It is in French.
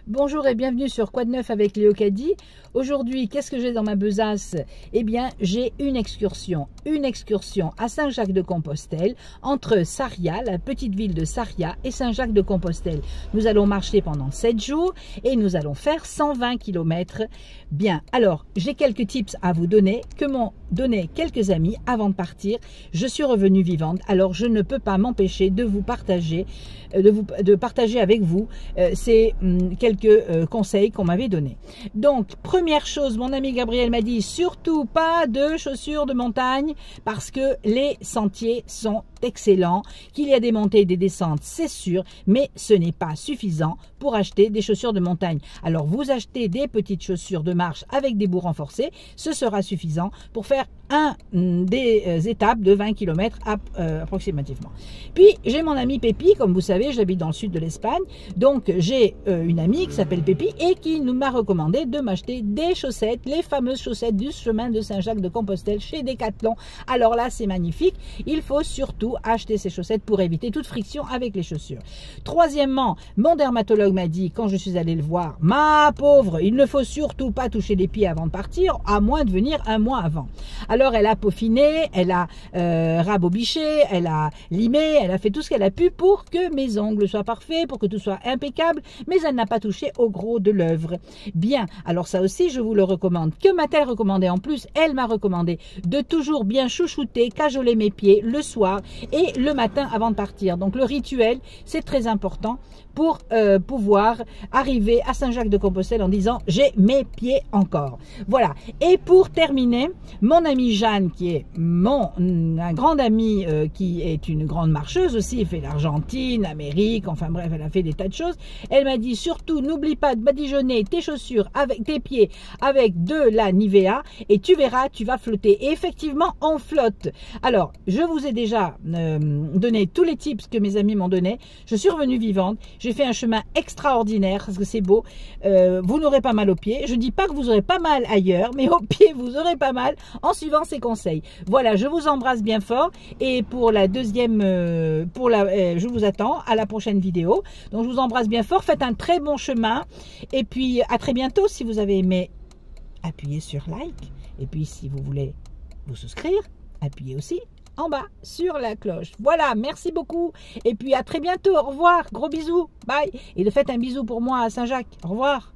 Bonjour et bienvenue sur Quoi de neuf avec Léo Caddy. Aujourd'hui, qu'est-ce que j'ai dans ma besace? Eh bien, j'ai une excursion à Saint-Jacques-de-Compostelle, entre Sarria, la petite ville de Sarria, et Saint-Jacques-de-Compostelle. Nous allons marcher pendant 7 jours et nous allons faire 120 km. Bien, alors, j'ai quelques tips à vous donner, que m'ont donné quelques amis avant de partir. Je suis revenue vivante, alors je ne peux pas m'empêcher de vous partager, de partager avec vous ces quelques conseils qu'on m'avait donnés. Donc, première chose, mon ami Gabriel m'a dit, surtout pas de chaussures de montagne parce que les sentiers sont excellents, qu'il y a des montées et des descentes, c'est sûr, mais ce n'est pas suffisant pour acheter des chaussures de montagne. Alors, vous achetez des petites chaussures de marche avec des bouts renforcés, ce sera suffisant pour faire des étapes de 20 km approximativement. Puis, j'ai mon ami Pépi, comme vous savez, j'habite dans le sud de l'Espagne, donc j'ai une amie qui s'appelle Pépi et qui m'a recommandé de m'acheter des chaussettes, les fameuses chaussettes du chemin de Saint-Jacques-de-Compostelle chez Decathlon. Alors là, c'est magnifique. Il faut surtout acheter ces chaussettes pour éviter toute friction avec les chaussures. Troisièmement, mon dermatologue m'a dit, quand je suis allée le voir, ma pauvre, il ne faut surtout pas toucher les pieds avant de partir, à moins de venir un mois avant. Alors, elle a peaufiné, elle a rabobiché, elle a limé, elle a fait tout ce qu'elle a pu pour que mes ongles soient parfaits, pour que tout soit impeccable, mais elle n'a pas touché au gros de l'œuvre. Bien, alors ça aussi, je vous le recommande. Que m'a-t-elle recommandé en plus? Elle m'a recommandé de toujours bien chouchouter, cajoler mes pieds le soir et le matin avant de partir. Donc, le rituel, c'est très important pour pouvoir arriver à Saint-Jacques-de-Compostelle en disant « j'ai mes pieds encore ». Voilà. Et pour terminer, mon amie Jeanne, qui est un grand ami, qui est une grande marcheuse aussi, elle fait l'Argentine, l'Amérique, enfin bref, elle a fait des tas de choses. Elle m'a dit surtout, n'oublie pas de badigeonner tes chaussures avec tes pieds avec de la Nivea et tu verras, tu vas flotter. Et effectivement, on flotte. Alors, je vous ai déjà donné tous les tips que mes amis m'ont donné. Je suis revenue vivante. J'ai fait un chemin extraordinaire parce que c'est beau. Vous n'aurez pas mal aux pieds. Je ne dis pas que vous aurez pas mal ailleurs, mais aux pieds, vous aurez pas mal en suivant ces conseils. Voilà, je vous embrasse bien fort et pour la deuxième, je vous attends à la prochaine vidéo. Donc, je vous embrasse bien fort. Faites un très bon chemin et puis à très bientôt. Si vous avez aimé, appuyez sur like et puis si vous voulez vous souscrire, appuyez aussi en bas sur la cloche. Voilà, merci beaucoup. Et puis à très bientôt. Au revoir. Gros bisous. Bye. Et de faites un bisou pour moi à Saint-Jacques. Au revoir.